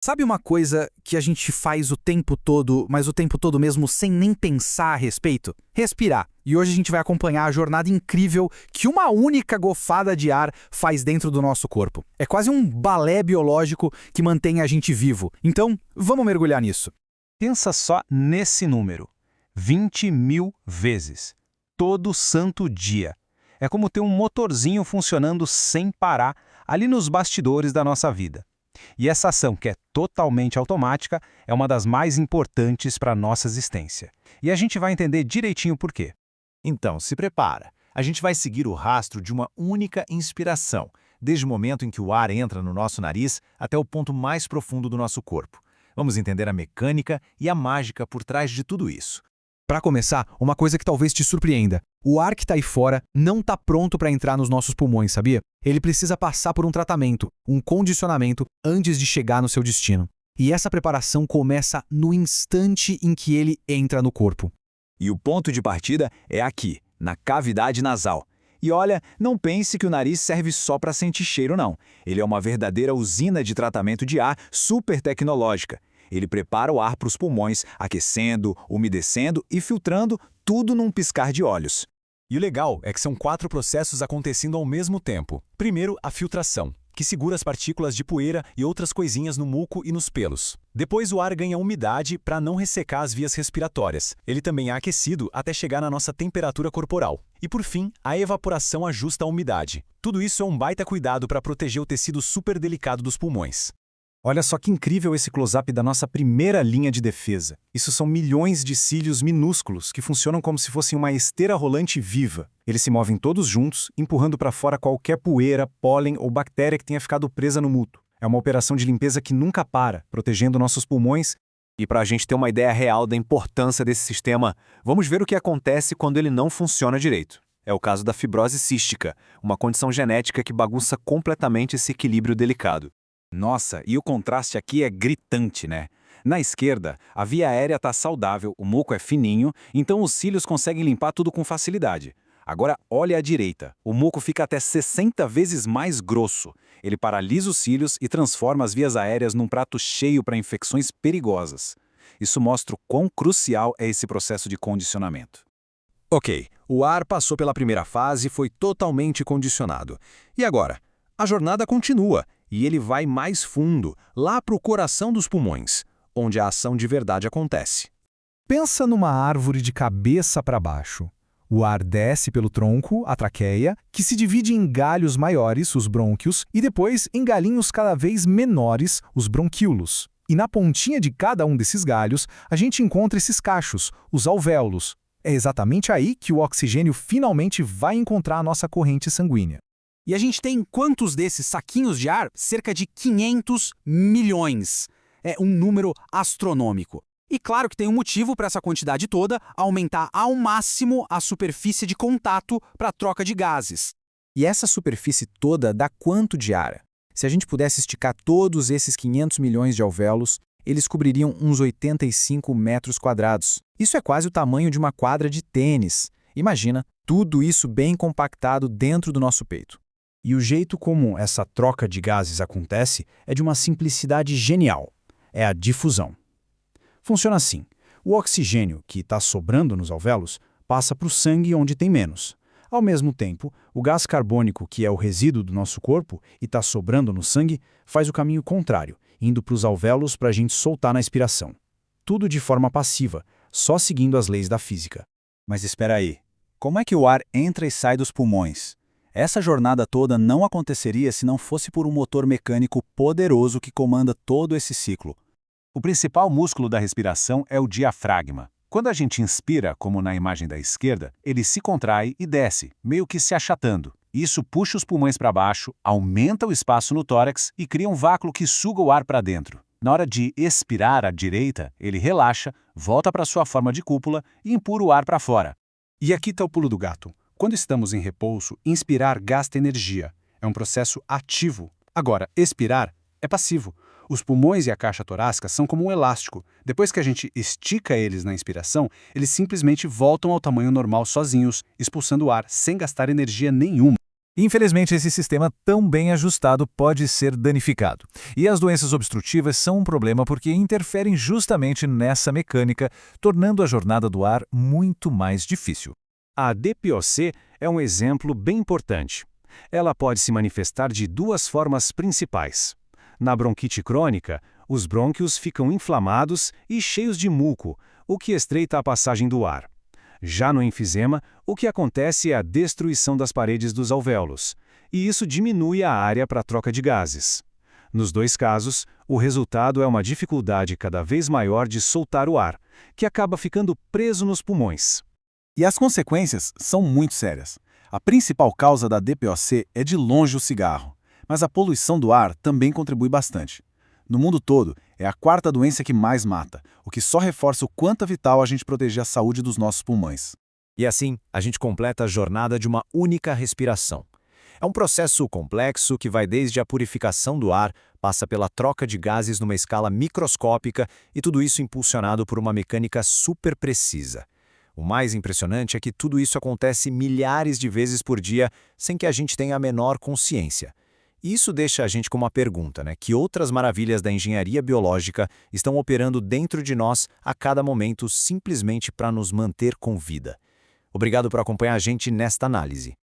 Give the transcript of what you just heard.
Sabe uma coisa que a gente faz o tempo todo, mas o tempo todo mesmo sem nem pensar a respeito? Respirar. E hoje a gente vai acompanhar a jornada incrível que uma única gofada de ar faz dentro do nosso corpo. É quase um balé biológico que mantém a gente vivo. Então, vamos mergulhar nisso. Pensa só nesse número: 20.000 vezes. Todo santo dia. É como ter um motorzinho funcionando sem parar ali nos bastidores da nossa vida. E essa ação, que é totalmente automática, é uma das mais importantes para a nossa existência. E a gente vai entender direitinho por quê. Então, se prepara. A gente vai seguir o rastro de uma única inspiração, desde o momento em que o ar entra no nosso nariz até o ponto mais profundo do nosso corpo. Vamos entender a mecânica e a mágica por trás de tudo isso. Para começar, uma coisa que talvez te surpreenda. O ar que está aí fora não está pronto para entrar nos nossos pulmões, sabia? Ele precisa passar por um tratamento, um condicionamento, antes de chegar no seu destino. E essa preparação começa no instante em que ele entra no corpo. E o ponto de partida é aqui, na cavidade nasal. E olha, não pense que o nariz serve só para sentir cheiro, não. Ele é uma verdadeira usina de tratamento de ar super tecnológica. Ele prepara o ar para os pulmões, aquecendo, umedecendo e filtrando tudo num piscar de olhos. E o legal é que são 4 processos acontecendo ao mesmo tempo. Primeiro, a filtração, que segura as partículas de poeira e outras coisinhas no muco e nos pelos. Depois o ar ganha umidade para não ressecar as vias respiratórias. Ele também é aquecido até chegar na nossa temperatura corporal. E por fim, a evaporação ajusta a umidade. Tudo isso é um baita cuidado para proteger o tecido super delicado dos pulmões. Olha só que incrível esse close-up da nossa primeira linha de defesa. Isso são milhões de cílios minúsculos que funcionam como se fossem uma esteira rolante viva. Eles se movem todos juntos, empurrando para fora qualquer poeira, pólen ou bactéria que tenha ficado presa no muto. É uma operação de limpeza que nunca para, protegendo nossos pulmões. E para a gente ter uma ideia real da importância desse sistema, vamos ver o que acontece quando ele não funciona direito. É o caso da fibrose cística, uma condição genética que bagunça completamente esse equilíbrio delicado. Nossa, e o contraste aqui é gritante, né? Na esquerda, a via aérea está saudável, o muco é fininho, então os cílios conseguem limpar tudo com facilidade. Agora, olha à direita. O muco fica até 60 vezes mais grosso. Ele paralisa os cílios e transforma as vias aéreas num prato cheio para infecções perigosas. Isso mostra o quão crucial é esse processo de condicionamento. Ok, o ar passou pela primeira fase e foi totalmente condicionado. E agora? A jornada continua. E ele vai mais fundo, lá para o coração dos pulmões, onde a ação de verdade acontece. Pensa numa árvore de cabeça para baixo. O ar desce pelo tronco, a traqueia, que se divide em galhos maiores, os brônquios, e depois em galinhos cada vez menores, os bronquíolos. E na pontinha de cada um desses galhos, a gente encontra esses cachos, os alvéolos. É exatamente aí que o oxigênio finalmente vai encontrar a nossa corrente sanguínea. E a gente tem quantos desses saquinhos de ar? Cerca de 500 milhões. É um número astronômico. E claro que tem um motivo para essa quantidade toda aumentar ao máximo a superfície de contato para a troca de gases. E essa superfície toda dá quanto de ar? Se a gente pudesse esticar todos esses 500 milhões de alvéolos, eles cobririam uns 85 metros quadrados. Isso é quase o tamanho de uma quadra de tênis. Imagina, tudo isso bem compactado dentro do nosso peito. E o jeito como essa troca de gases acontece é de uma simplicidade genial. É a difusão. Funciona assim. O oxigênio que está sobrando nos alvéolos passa para o sangue onde tem menos. Ao mesmo tempo, o gás carbônico, que é o resíduo do nosso corpo e está sobrando no sangue, faz o caminho contrário, indo para os alvéolos para a gente soltar na expiração. Tudo de forma passiva, só seguindo as leis da física. Mas espera aí, como é que o ar entra e sai dos pulmões? Essa jornada toda não aconteceria se não fosse por um motor mecânico poderoso que comanda todo esse ciclo. O principal músculo da respiração é o diafragma. Quando a gente inspira, como na imagem da esquerda, ele se contrai e desce, meio que se achatando. Isso puxa os pulmões para baixo, aumenta o espaço no tórax e cria um vácuo que suga o ar para dentro. Na hora de expirar à direita, ele relaxa, volta para sua forma de cúpula e empurra o ar para fora. E aqui está o pulo do gato. Quando estamos em repouso, inspirar gasta energia. É um processo ativo. Agora, expirar é passivo. Os pulmões e a caixa torácica são como um elástico. Depois que a gente estica eles na inspiração, eles simplesmente voltam ao tamanho normal sozinhos, expulsando o ar sem gastar energia nenhuma. Infelizmente, esse sistema tão bem ajustado pode ser danificado. E as doenças obstrutivas são um problema porque interferem justamente nessa mecânica, tornando a jornada do ar muito mais difícil. A DPOC é um exemplo bem importante. Ela pode se manifestar de duas formas principais. Na bronquite crônica, os brônquios ficam inflamados e cheios de muco, o que estreita a passagem do ar. Já no enfisema, o que acontece é a destruição das paredes dos alvéolos, e isso diminui a área para a troca de gases. Nos dois casos, o resultado é uma dificuldade cada vez maior de soltar o ar, que acaba ficando preso nos pulmões. E as consequências são muito sérias. A principal causa da DPOC é de longe o cigarro, mas a poluição do ar também contribui bastante. No mundo todo, é a quarta doença que mais mata, o que só reforça o quanto é vital a gente proteger a saúde dos nossos pulmões. E assim, a gente completa a jornada de uma única respiração. É um processo complexo que vai desde a purificação do ar, passa pela troca de gases numa escala microscópica e tudo isso impulsionado por uma mecânica super precisa. O mais impressionante é que tudo isso acontece milhares de vezes por dia sem que a gente tenha a menor consciência. E isso deixa a gente com uma pergunta, né? Que outras maravilhas da engenharia biológica estão operando dentro de nós a cada momento simplesmente para nos manter com vida? Obrigado por acompanhar a gente nesta análise.